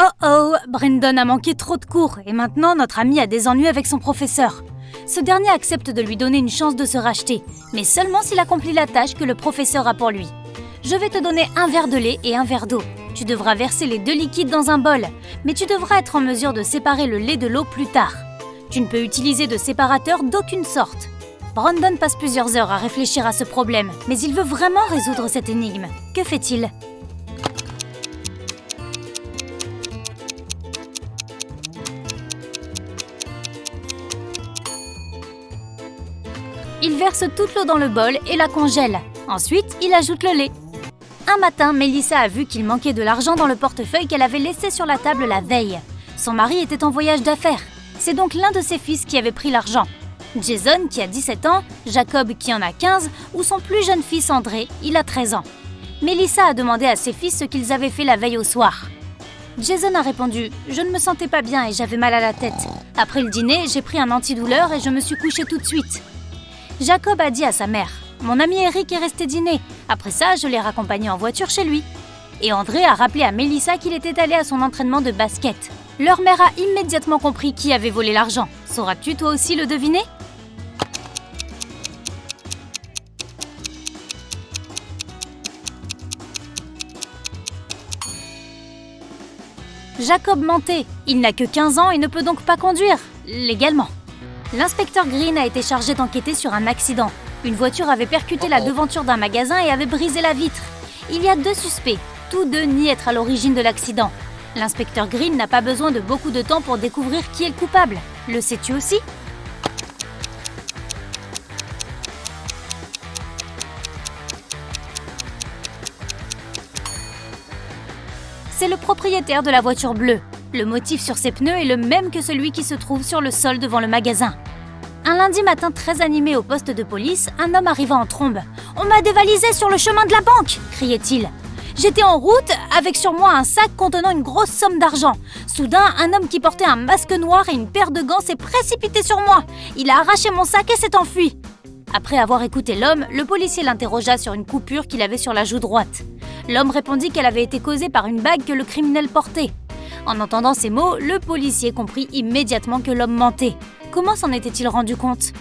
Oh oh, Brandon a manqué trop de cours et maintenant notre ami a des ennuis avec son professeur. Ce dernier accepte de lui donner une chance de se racheter, mais seulement s'il accomplit la tâche que le professeur a pour lui. Je vais te donner un verre de lait et un verre d'eau. Tu devras verser les deux liquides dans un bol, mais tu devras être en mesure de séparer le lait de l'eau plus tard. Tu ne peux utiliser de séparateur d'aucune sorte. Brandon passe plusieurs heures à réfléchir à ce problème, mais il veut vraiment résoudre cette énigme. Que fait-il ? Il verse toute l'eau dans le bol et la congèle. Ensuite, il ajoute le lait. Un matin, Melissa a vu qu'il manquait de l'argent dans le portefeuille qu'elle avait laissé sur la table la veille. Son mari était en voyage d'affaires. C'est donc l'un de ses fils qui avait pris l'argent. Jason, qui a 17 ans, Jacob, qui en a 15, ou son plus jeune fils André, il a 13 ans. Melissa a demandé à ses fils ce qu'ils avaient fait la veille au soir. Jason a répondu « Je ne me sentais pas bien et j'avais mal à la tête. Après le dîner, j'ai pris un antidouleur et je me suis couché tout de suite. » Jacob a dit à sa mère « Mon ami Eric est resté dîner. Après ça, je l'ai raccompagné en voiture chez lui. » Et André a rappelé à Melissa qu'il était allé à son entraînement de basket. Leur mère a immédiatement compris qui avait volé l'argent. Sauras-tu toi aussi le deviner ? Jacob mentait. Il n'a que 15 ans et ne peut donc pas conduire, légalement. L'inspecteur Green a été chargé d'enquêter sur un accident. Une voiture avait percuté la devanture d'un magasin et avait brisé la vitre. Il y a 2 suspects. Tous 2 nient être à l'origine de l'accident. L'inspecteur Green n'a pas besoin de beaucoup de temps pour découvrir qui est le coupable. Le sais-tu aussi ? C'est le propriétaire de la voiture bleue. Le motif sur ses pneus est le même que celui qui se trouve sur le sol devant le magasin. Un lundi matin très animé au poste de police, un homme arriva en trombe. « On m'a dévalisé sur le chemin de la banque !» criait-il. J'étais en route avec sur moi un sac contenant une grosse somme d'argent. Soudain, un homme qui portait un masque noir et une paire de gants s'est précipité sur moi. Il a arraché mon sac et s'est enfui. Après avoir écouté l'homme, le policier l'interrogea sur une coupure qu'il avait sur la joue droite. L'homme répondit qu'elle avait été causée par une bague que le criminel portait. En entendant ces mots, le policier comprit immédiatement que l'homme mentait. Comment s'en était-il rendu compte ?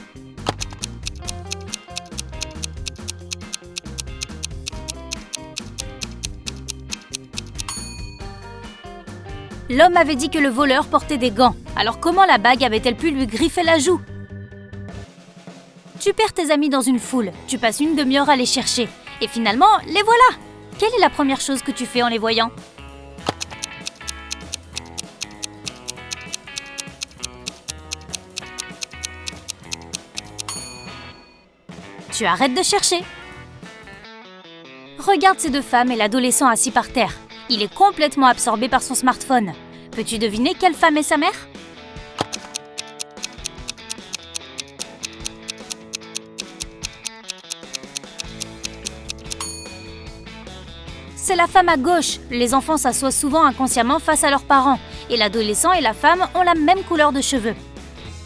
L'homme avait dit que le voleur portait des gants. Alors comment la bague avait-elle pu lui griffer la joue ? Tu perds tes amis dans une foule, tu passes une demi-heure à les chercher. Et finalement, les voilà ! Quelle est la première chose que tu fais en les voyant ? Tu arrêtes de chercher. Regarde ces 2 femmes et l'adolescent assis par terre. Il est complètement absorbé par son smartphone. Peux-tu deviner quelle femme est sa mère ? C'est la femme à gauche. Les enfants s'assoient souvent inconsciemment face à leurs parents. Et l'adolescent et la femme ont la même couleur de cheveux.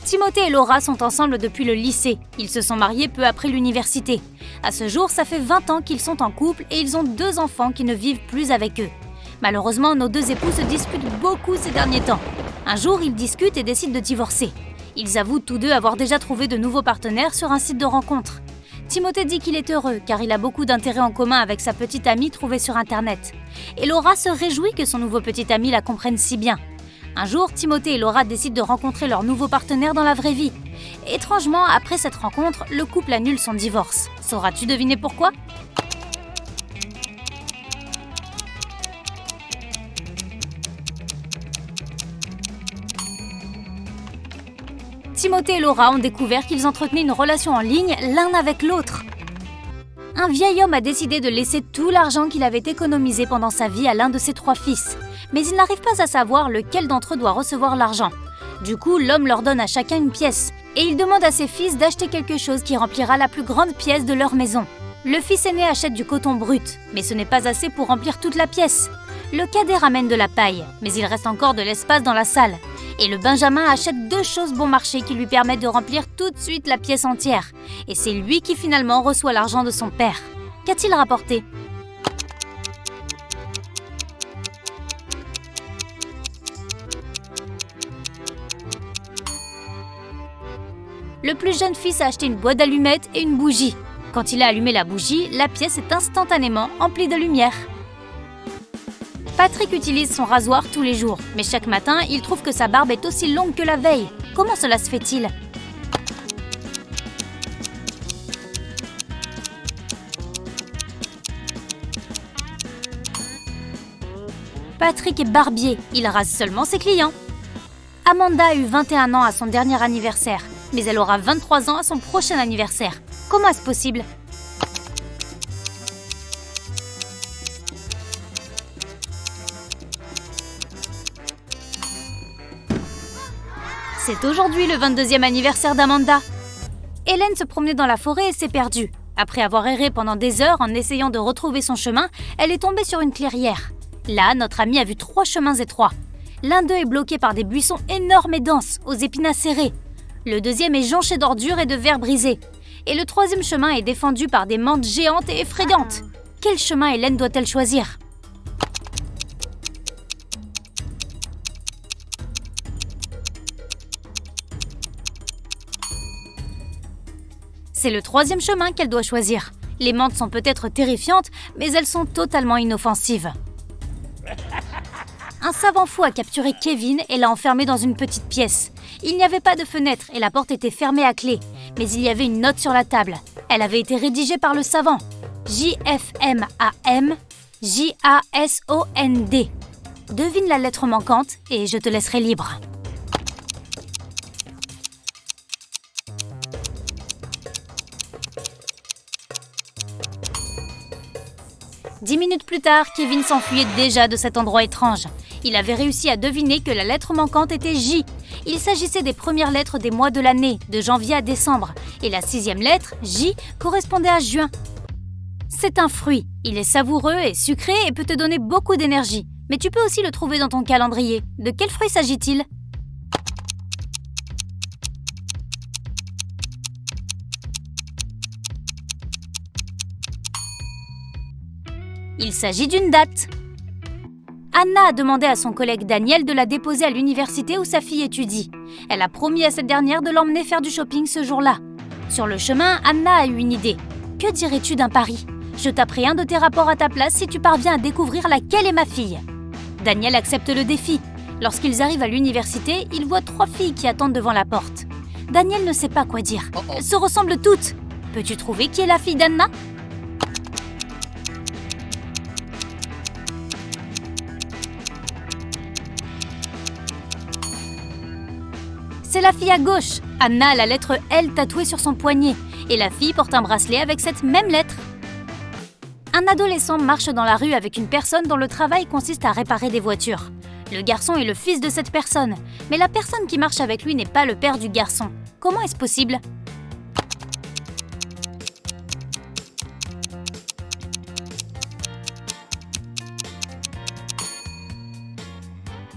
Timothée et Laura sont ensemble depuis le lycée. Ils se sont mariés peu après l'université. À ce jour, ça fait 20 ans qu'ils sont en couple et ils ont 2 enfants qui ne vivent plus avec eux. Malheureusement, nos 2 époux se disputent beaucoup ces derniers temps. Un jour, ils discutent et décident de divorcer. Ils avouent tous 2 avoir déjà trouvé de nouveaux partenaires sur un site de rencontre. Timothée dit qu'il est heureux car il a beaucoup d'intérêts en commun avec sa petite amie trouvée sur Internet. Et Laura se réjouit que son nouveau petit ami la comprenne si bien. Un jour, Timothée et Laura décident de rencontrer leur nouveau partenaire dans la vraie vie. Étrangement, après cette rencontre, le couple annule son divorce. Sauras-tu deviner pourquoi ? Timothée et Laura ont découvert qu'ils entretenaient une relation en ligne l'un avec l'autre. Un vieil homme a décidé de laisser tout l'argent qu'il avait économisé pendant sa vie à l'un de ses 3 fils. Mais il n'arrive pas à savoir lequel d'entre eux doit recevoir l'argent. Du coup, l'homme leur donne à chacun une pièce. Et il demande à ses fils d'acheter quelque chose qui remplira la plus grande pièce de leur maison. Le fils aîné achète du coton brut, mais ce n'est pas assez pour remplir toute la pièce. Le cadet ramène de la paille, mais il reste encore de l'espace dans la salle. Et le benjamin achète 2 choses bon marché qui lui permettent de remplir tout de suite la pièce entière. Et c'est lui qui finalement reçoit l'argent de son père. Qu'a-t-il rapporté ? Le plus jeune fils a acheté une boîte d'allumettes et une bougie. Quand il a allumé la bougie, la pièce est instantanément emplie de lumière. Patrick utilise son rasoir tous les jours, mais chaque matin, il trouve que sa barbe est aussi longue que la veille. Comment cela se fait-il ? Patrick est barbier, il rase seulement ses clients. Amanda a eu 21 ans à son dernier anniversaire, mais elle aura 23 ans à son prochain anniversaire. Comment est-ce possible ? C'est aujourd'hui le 22e anniversaire d'Amanda. Hélène se promenait dans la forêt et s'est perdue. Après avoir erré pendant des heures en essayant de retrouver son chemin, elle est tombée sur une clairière. Là, notre amie a vu 3 chemins étroits. L'un d'eux est bloqué par des buissons énormes et denses, aux épines acérées. Le deuxième est jonché d'ordures et de verres brisés. Et le troisième chemin est défendu par des mantes géantes et effrayantes. Quel chemin Hélène doit-elle choisir ? C'est le troisième chemin qu'elle doit choisir. Les mantes sont peut-être terrifiantes, mais elles sont totalement inoffensives. Un savant fou a capturé Kevin et l'a enfermé dans une petite pièce. Il n'y avait pas de fenêtre et la porte était fermée à clé. Mais il y avait une note sur la table. Elle avait été rédigée par le savant. JFMAM JASOND. Devine la lettre manquante et je te laisserai libre. Dix minutes plus tard, Kevin s'enfuyait déjà de cet endroit étrange. Il avait réussi à deviner que la lettre manquante était J. Il s'agissait des premières lettres des mois de l'année, de janvier à décembre. Et la 6e lettre, J, correspondait à juin. C'est un fruit. Il est savoureux et sucré et peut te donner beaucoup d'énergie. Mais tu peux aussi le trouver dans ton calendrier. De quel fruit s'agit-il ? Il s'agit d'une date. Anna a demandé à son collègue Daniel de la déposer à l'université où sa fille étudie. Elle a promis à cette dernière de l'emmener faire du shopping ce jour-là. Sur le chemin, Anna a eu une idée. Que dirais-tu d'un pari ? Je taperai un de tes rapports à ta place si tu parviens à découvrir laquelle est ma fille. Daniel accepte le défi. Lorsqu'ils arrivent à l'université, ils voient 3 filles qui attendent devant la porte. Daniel ne sait pas quoi dire. Elles se ressemblent toutes. Peux-tu trouver qui est la fille d'Anna ? C'est la fille à gauche. Anna a la lettre L tatouée sur son poignet et la fille porte un bracelet avec cette même lettre. Un adolescent marche dans la rue avec une personne dont le travail consiste à réparer des voitures. Le garçon est le fils de cette personne, mais la personne qui marche avec lui n'est pas le père du garçon. Comment est-ce possible ?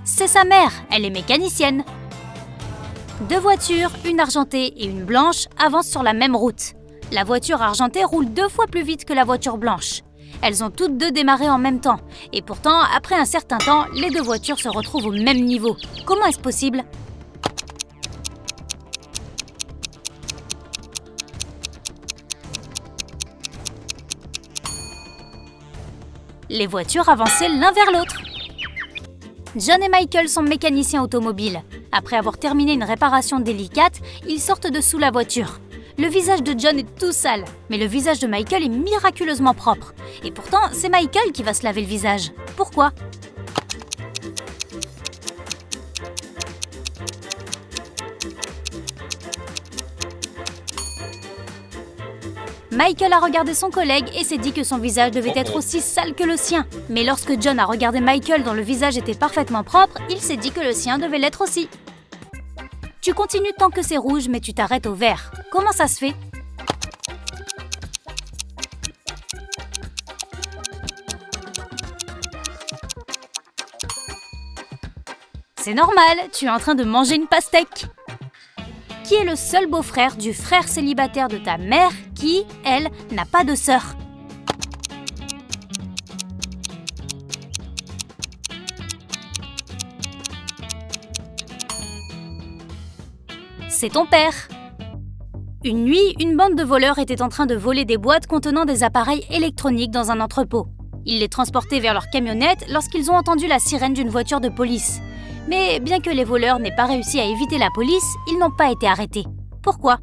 C'est sa mère, elle est mécanicienne. 2 voitures, une argentée et une blanche, avancent sur la même route. La voiture argentée roule 2 fois plus vite que la voiture blanche. Elles ont toutes 2 démarré en même temps. Et pourtant, après un certain temps, les 2 voitures se retrouvent au même niveau. Comment est-ce possible ? Les voitures avançaient l'un vers l'autre. John et Michael sont mécaniciens automobiles. Après avoir terminé une réparation délicate, ils sortent de sous la voiture. Le visage de John est tout sale, mais le visage de Michael est miraculeusement propre. Et pourtant, c'est Michael qui va se laver le visage. Pourquoi ? Michael a regardé son collègue et s'est dit que son visage devait être aussi sale que le sien. Mais lorsque John a regardé Michael dont le visage était parfaitement propre, il s'est dit que le sien devait l'être aussi. Tu continues tant que c'est rouge, mais tu t'arrêtes au vert. Comment ça se fait ? C'est normal, tu es en train de manger une pastèque. Qui est le seul beau-frère du frère célibataire de ta mère qui, elle, n'a pas de sœur ? C'est ton père. Une nuit, une bande de voleurs était en train de voler des boîtes contenant des appareils électroniques dans un entrepôt. Ils les transportaient vers leur camionnette lorsqu'ils ont entendu la sirène d'une voiture de police. Mais bien que les voleurs n'aient pas réussi à éviter la police, ils n'ont pas été arrêtés. Pourquoi ?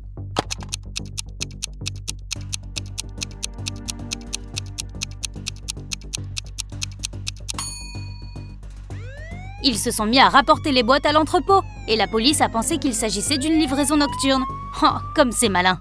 Ils se sont mis à rapporter les boîtes à l'entrepôt et la police a pensé qu'il s'agissait d'une livraison nocturne. Oh, comme c'est malin!